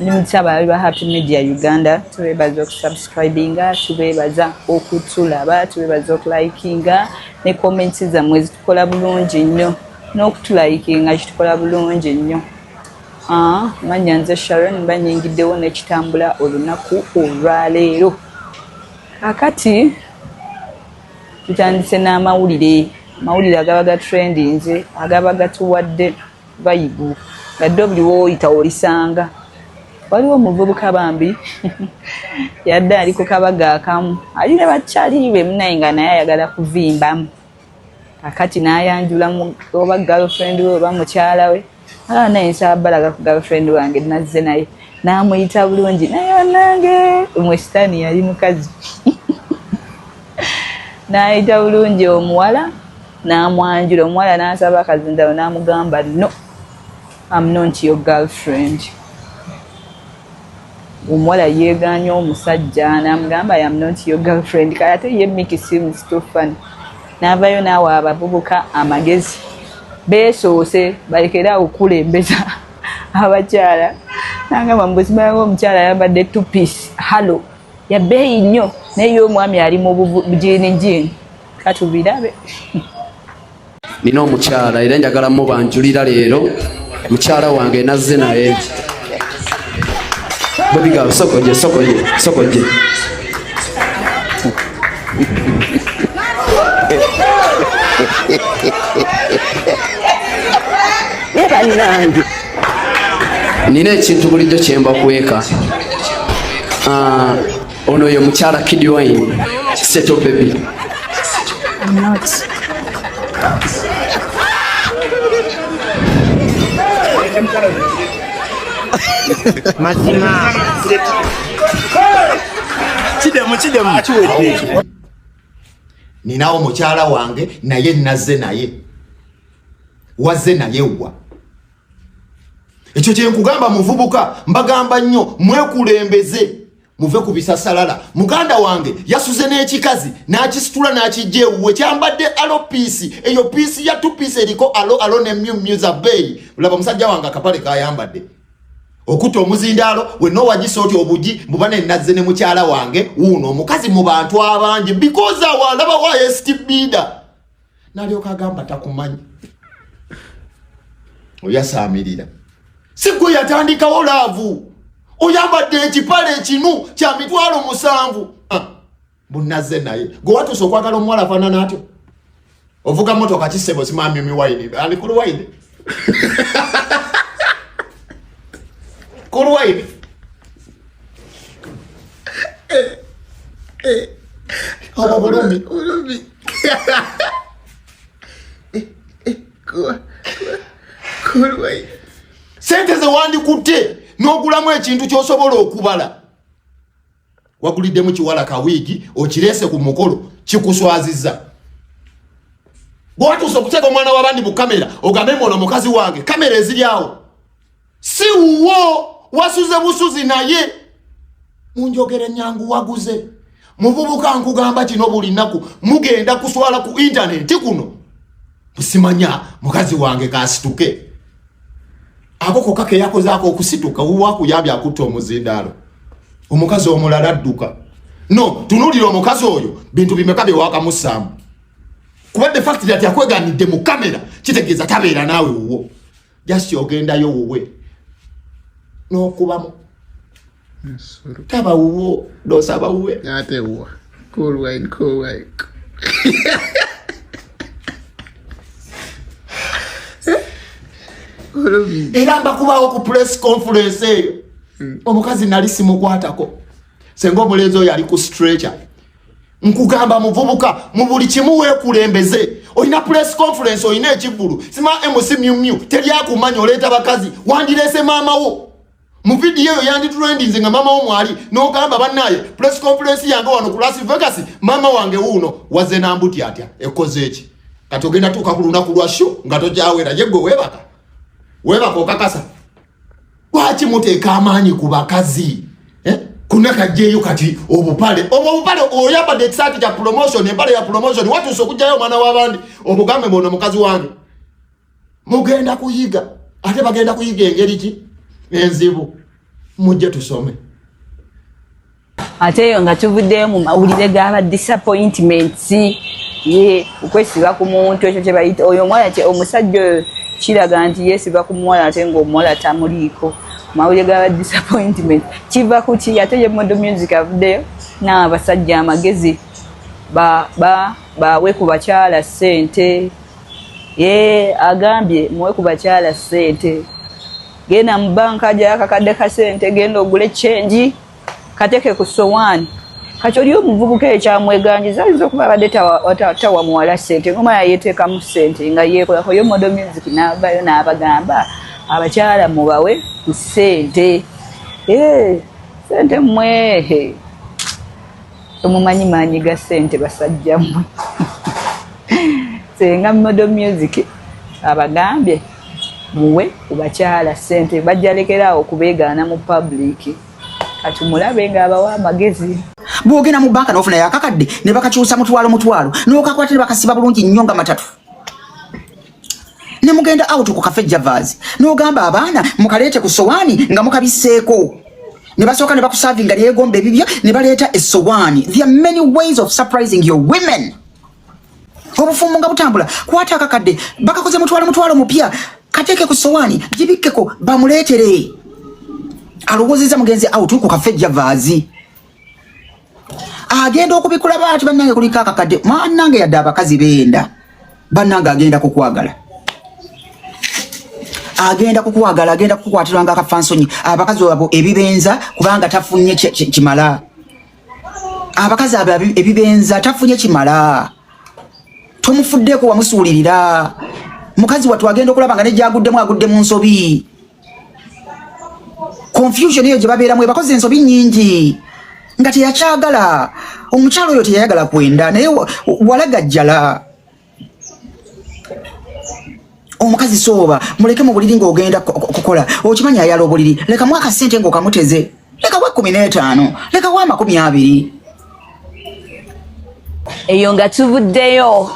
Nimutsaba ba Happy Media Uganda tubebaza okusubscribinga tubebaza okutulaba tubebaza okulikinga ne comments zammwe zitukola bulungi nnyo n'okutulayikinga kitukola bulungi nnyo. Manyanze Sharon banyingiddewo n'ekitambula olunaku olwaleero. Kakati tutandise n'amawulire agaba ga trendinze agaba gatuwadde bayibu gadde buli woyita olisanga. Waliwo omuvubuka bambi yadde ali ku kabaga akamu ali ne bakyali be munayenga naye ayagala kuvimbamu. Kakati n'ayanjula oba girlfriend we oba mukyala we naye nsabalaga ku girlfriend wange nazze naye n'amuyita bulungi naye nange omwesitaani yali mukazi n'ayita bulungi omuwala n'amwanjula omuwala n'asaba akazindaalo n'amugamba no I'm not your girlfriend. Omuwala yeeganya omusajja n'amugamba I am not your girlfriend. Kati ye Mickey seems too funny. N'avayo n'awa abavubuka amagezi beesoose balekera okulembeza abakyala n'agamba mbwesimalawo omukyala ayambadde two-piece halo ya bbeeyi nnyo naye omwami ali mu bujiini katubirabe. Nina omukyala era njagala mubanjulira leero mukyala wange nazze naye bobiga sokoje nina ekintu bulijjo kyemba kweka. Ono ye mukyala Kid Wine Seto baby. I'm not. Mazima chidemu ninawo mukyala wange naye nazze naye wazze naye wa ekyo kyenkugamba muvubuka mbagamba nnyo mwekulembeze muve ku bisasalala. Muganda wange yasuze n'ekikazi n'akisitula n'akijja ewuwe kyambadde alo piisi eyo piisi ya two-piece eriko alo ne myuza bay. Olaba musajja wange akapale kayambadde okuta omuzindaalo wenno wagisa oti obugi mbuba ne nazze ne mukyala wange uno omukazi mu bantu abangi because awalaba wa estibida nalyoka agamba takumanyi oyasaamirira sigwe yatandikawo laavu oyambadde ekipale ekinu kya 7,000 bunazze naye gwe watuusa okwagala omuwala afaanana atyo ovuga motoka kisebo simami miwaini ali ku luwaini Kurwaini. Urumi. Kurwaini. Sente ze wandikutte n'ogulamu ekintu ky'osobola okubala. Waguliddemu kiwala kawigi okirese ku mukolo kikuswazizza. Bwatuusa okuteka omwana w'abandi mu kamera ogambe mwono mukazi wange kamera eziri awo. Si uwo wasuze busuzi naye munjogere nyangu waguze muvubuka nkugamba kino buli naku mugenda kuswala ku internet kuno musimanya mukazi wange kasituke akoko kake yakoze ako okusituka uwa kuyabya akutta omuzindaalo omukazi omulala adduka no tunulira omukazi oyo bintu bimekabe waka musamu kuba the fact that yakweganidde mu kamera kitegeeza tabeera naawe uwo just yogendayo wowe no kubamu taba uwo dosaba uwe ate uwa cool wine eramba kubawo ku press conference eyo omukazi nali simukwatako senga omulenzi oyo ali ku stretcher nkugamba muvubuka mu buli kimu weekulembeze oyina press conference oyina ekivulu sima MC Miu teri akumanya oleeta bakazi wandirese maama wo mu video eyo yandi trending nga mama wo mwali n'ogamba bannaye press conference yange wano ku Las Vegas mama wange uno waze nambuti atya ekoze eki kati ogenda tuuka ku lunaku lwa show nga tojawera yegwe webaka okakasa lwaki muteeka amaanyi ku bakazi kunaka jeyo kati obupale oyambadde ekisaati kya promotion empale ya promotion watuusa okujjayo omwana w'abandi omugambe mwono mukazi wange mugenda kuyiga ate bagenda kuyiga engeri ki enzibu mujje tusome. Ate yo nga tuvuddeyo mu mawulire g'aba disappointments ye okwesiba ku muntu ekyo kye bayita oyo omwala omusajja oyo kiraga nti yeesiba ku muwala ate ng'omuwala tamuliiko. Mawulire g'aba disappointment kiva ku ki ate ye Modo Music avuddeyo n'abasajja amagezi bawe ku bakyala ssente. Ye agambye muwe ku bakyala ssente, genda mu banka ajja akakadde ka ssente, genda ogule change kateke ku sowaani. Kati oli omuvubuka ekyamweganjiza ayinza okuba abadde tawa muwala ssente, ng'omala yeeteekamu ssente nga yeekolako. Yo Modo Music n'avayo n'abagamba abakyala mubawe ku ssente. Ssente mmwe omumanyi maanyi ga ssente basajja mmwe. Senga Modo Music abagambye muwe ku bakyala ssente, bajjalekerawo okubeegaana mu public. Kati mulabe ng'abawa amagezi. Bwogenda mu banka n'ofuna yakakadde ne bakakyusa mutwalo n'okakwata ne bakasiba bulungi nnyo nga matatu. Ne mugenda out ku Cafe Javazi n'ogamba abaana mukaleete ku sowaani nga mukabisseeko. Ne basooka ne bakusavinga lyegombe ebibya ne baleeta essowaani. There are many ways of surprising your women. Obufumu nga butambula, kwata akakadde bakakoze mutwalo mupya kateeke ku sowaani gibikkeko bamuleetere. Alowoozezza mugenzi out ku Cafe Javazi. Agenda okubikula baati bannange kuliko akakadde. Mannange yadde abakazi beenda. Bannange agenda kukwagala. Agenda kukukwatirwa nga akafansonyi. Abakazi abo ebibenza kubanga tafunye kimala. Abakazi abo ebibenza tafunye kimala. Tomufuddeko wamusuulirira. Mukazi watu agenda okulaba nga nejjaguddemu agudde mu nsobi. Confusion eyo gye babeeramu ebakoze ensobi nnyingi. Nga teyakyagala. Omukyalo oyo teyayagala kwenda naye walagajjala. Omukazi sooba muleke mu buliri ng'ogenda kukola. Okimanyi ayala obuliri. Leka mwaka ssente ng'okamuteze. Leka wa 15. Leka wa 20. Eyo nga tuvuddeyo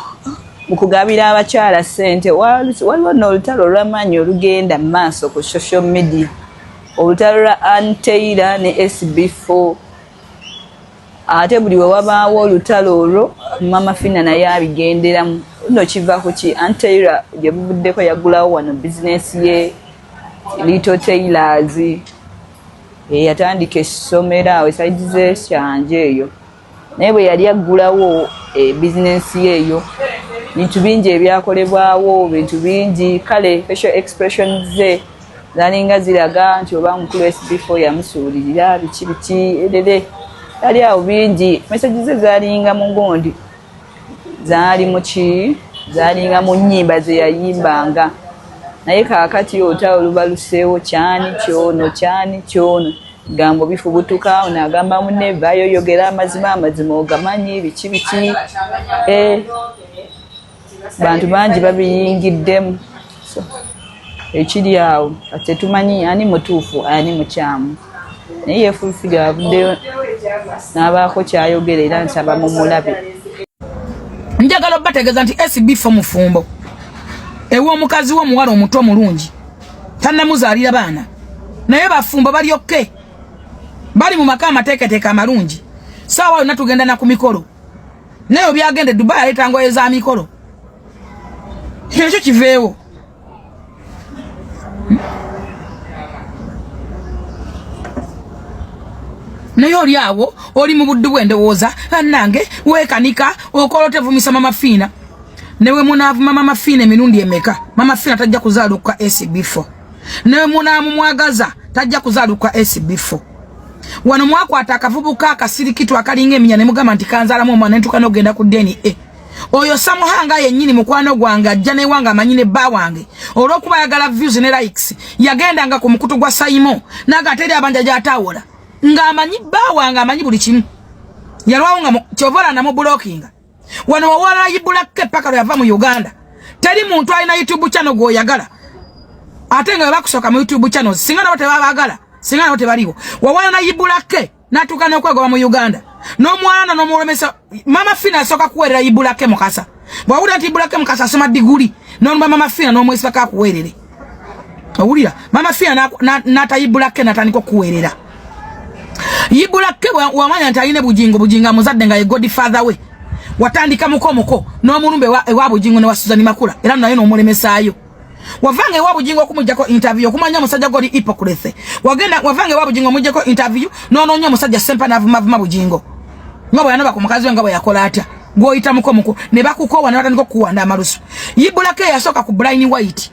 mu kugabira abakyala ssente. Waliwo n'olutalo olw'amaanyi olugenda mu maaso ku social media. Olutalo lwa Anteira ne SB4. Ate buli we wabaawo olutalo olwo Mama Fina naye abigenderamu. Nno kiva ku ki? Anteira gye buvuddeko yagulawo wano bizinesi ye Little Tailors. Yatandika essomero awo esaidi z'ekyanje eyo. Naye bwe yali aggulawo bizinesi eyo bintu bingi ebyakolebwawo, bintu bingi kale facial expressions ze zalinga ziraga nti oba mukulu SB4 yamusuulirira biki edede yali awo bingi. Message ze zalinga mu ngondi zaali zalinga mu nnyimba ze yayimbanga. Naye kaakati ota olubaluseewo kyani kyono gambo bifubutuka onagamba munne vayo yogera amazima ogamanyi biki bantu bangi babiyingiddemu. So ekiri awo ate tumanyi ani mutuufu ani mukyamu. Naye yeefulufira avuddeyo n'abaako kyayogera era nsaba mumulabe. Njagala bategeeza nti SB4 mufumbo ew'omukazi w'omuwala omuto omulungi tannamuzaalira baana naye bafumbo balyokke bali mu maka amateeketeeka amalungi. Saawa yonna tugenda na ku mikolo naye byagende Dubai aleeta ngoye za mikolo. Ekyo kiveewo. Naye oli awo oli mu buddu bw'endowooza annange weekanika okola otevumisa Mama Fina. Newe munaavuma Mama Fina emirundi emeka Mama Fina tajja kuzaaluka SB4. Newe munaamumwagaza tajja kuzaaluka SB4. Wano mwakwata akavubuka akasirikitu akalinga eminya ne mugamba nti kanzaalamu omwana entuka n'ogenda ku DNA. Oyo Samuhanga yennyini mukwano gwange ajja n'ewange amanyine bba wange olw'okuba ayagala views ne likes yagendanga ku mukutu gwa Saimo n'agateri abanja gy'ataawola ng'amanyi bba wange amanyi buli kimu. Yalwawo nga kyovola namu blockinga. Wano wawala yibulake paka lwe yava mu Uganda. Teri muntu alina YouTube channel gw'oyagala. Ate nga bakusooka mu YouTube channel singa nabo tebabaagala singa nabo tebaliwo. Wawala na yibulake natuuka n'okwegoba mu Uganda. N'omwana n'omulemesa Mama Fina asooka kuweerera yibulake mukasa. Bwawulira nti yibulake mukasa asoma diguli n'olumba Mama Fina n'omwesibako akuweerere. Awulira mama fia nata yibulake natandika kuwerera. Yibulake wamanya ntaline bujinga muzadde nga ye godfather we. Watandika mukomoko no mulumbe wa bujingo ne wa Suzani Makula era nayo no mulemesaayo. Wavange wa bujingo kumujjako interview kumanya musajja goli hypocrite. Wavange wa bujingo mujjako interview no nya musajja sempa navuma bujingo. Ngabo yanaba kumukazi we ngabo yakola atya. Ngoyita mukomoko ne bakukowa natandika kuwanda amalusu. Yibulake yasoka ku Brian White.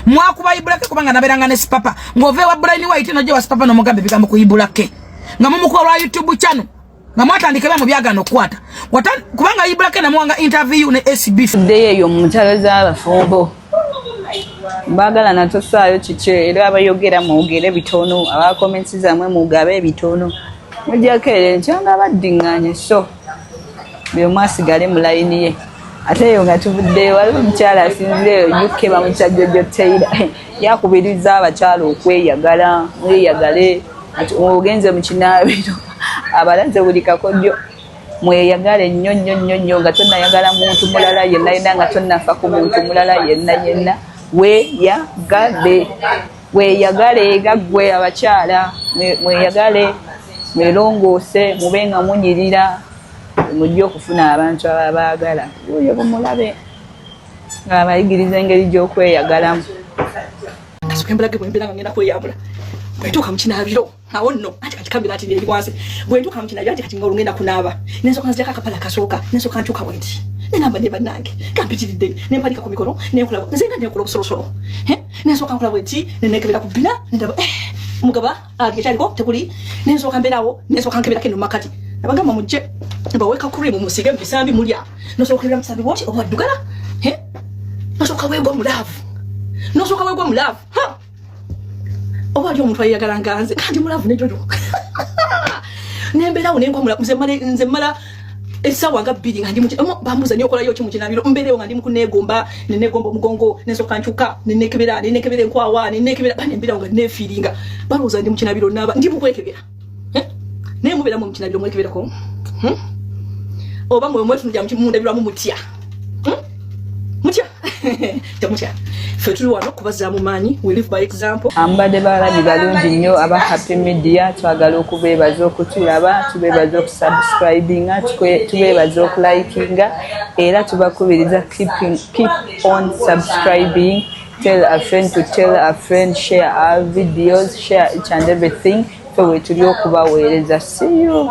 Mwakuba Yibulake kubanga naberanga ne Spapa. Ngove wa Brian White no je wa Spapa no mugambe bigambo ku Yibulake. Ngamumukola YouTube channel. Ngamwatandikira mu byagano kwata. Kubanga Yibulake na mwanga interview ne SB Day yo mutalaza abafumbo. Mbagala natosaayo kiche era abayogera muogere bitono aba comments zamwe mugabe bitono. Mujakere nkyanga baddinganye so. Byo masigale mu line ye. Ate yo ngatubudde wali mukyala asinze yuke ba mukyajjojo Taylor. Yakubiriza abakyala okweyagala, mweyagale. Ati ogenze mu kinabiro. Abalanze buli kakodyo mweyagale nnyo nga tonna yagala muntu mulala yenna nga tonna fa ku muntu mulala yenna weyagale gagwe abakyala mweyagale mwelongoose mubenga munyirira mujje okufuna abantu ababaagala oyo bumulabe nga abayigiriza engeri gy'okweyagalamu asukembulage bwembera ngenda kweyambula bwetuuka mu kinaabiro awo nno ati kati kamera ati eri wansi bwentuuka mu kinaabiro ati kati nga olugenda kunaaba nensooka nzijako akapala kasooka nensooka ntuuka bwenti nenamba ne bannange kampitiridde nempalika ku mikono nenkola nzenga nenkola obusolosolo nensooka nkola bwenti nenekebera ku bbina nendaba omugaba ekyaliko tekuli nensooka mbeerawo nensooka nkeberako eno makati nabagamba mujje mbaweka kurimu musige mu bisambi mulya nosooka kebera musambi bwoti obaddugala nosooka weegwa mulaavu oba ali omuntu ayagala nganze kandi mulaavu nejojo nemberawo nengwa nze mala esawa nga bbiri nga ndi bambuza nyokola yo kimu kinabiro mberewo nga ndi mukunegomba nenegomba omugongo nensoka nkyuka nenekebera enkwawa nenekebera banemberawo nga nefiringa balowooza ndi mukinabiro naba ndi mukwekebera naye mubeeramu mukinabiro mwekeberako oba mwe mwetunulya mundabirwamu mutya temutya ffe tuli wano kubazaamu maanyi we live by example. Ambadde balabi balungi nnyo aba Happy Media twagala okubeebaza okutulaba tubeebaza okusubscribinga tubeebaza okulikinga era tubakubiriza keep on subscribing. Tell a friend to tell a friend, share our videos, share each and everything. So we tuli okubaweereza. See you.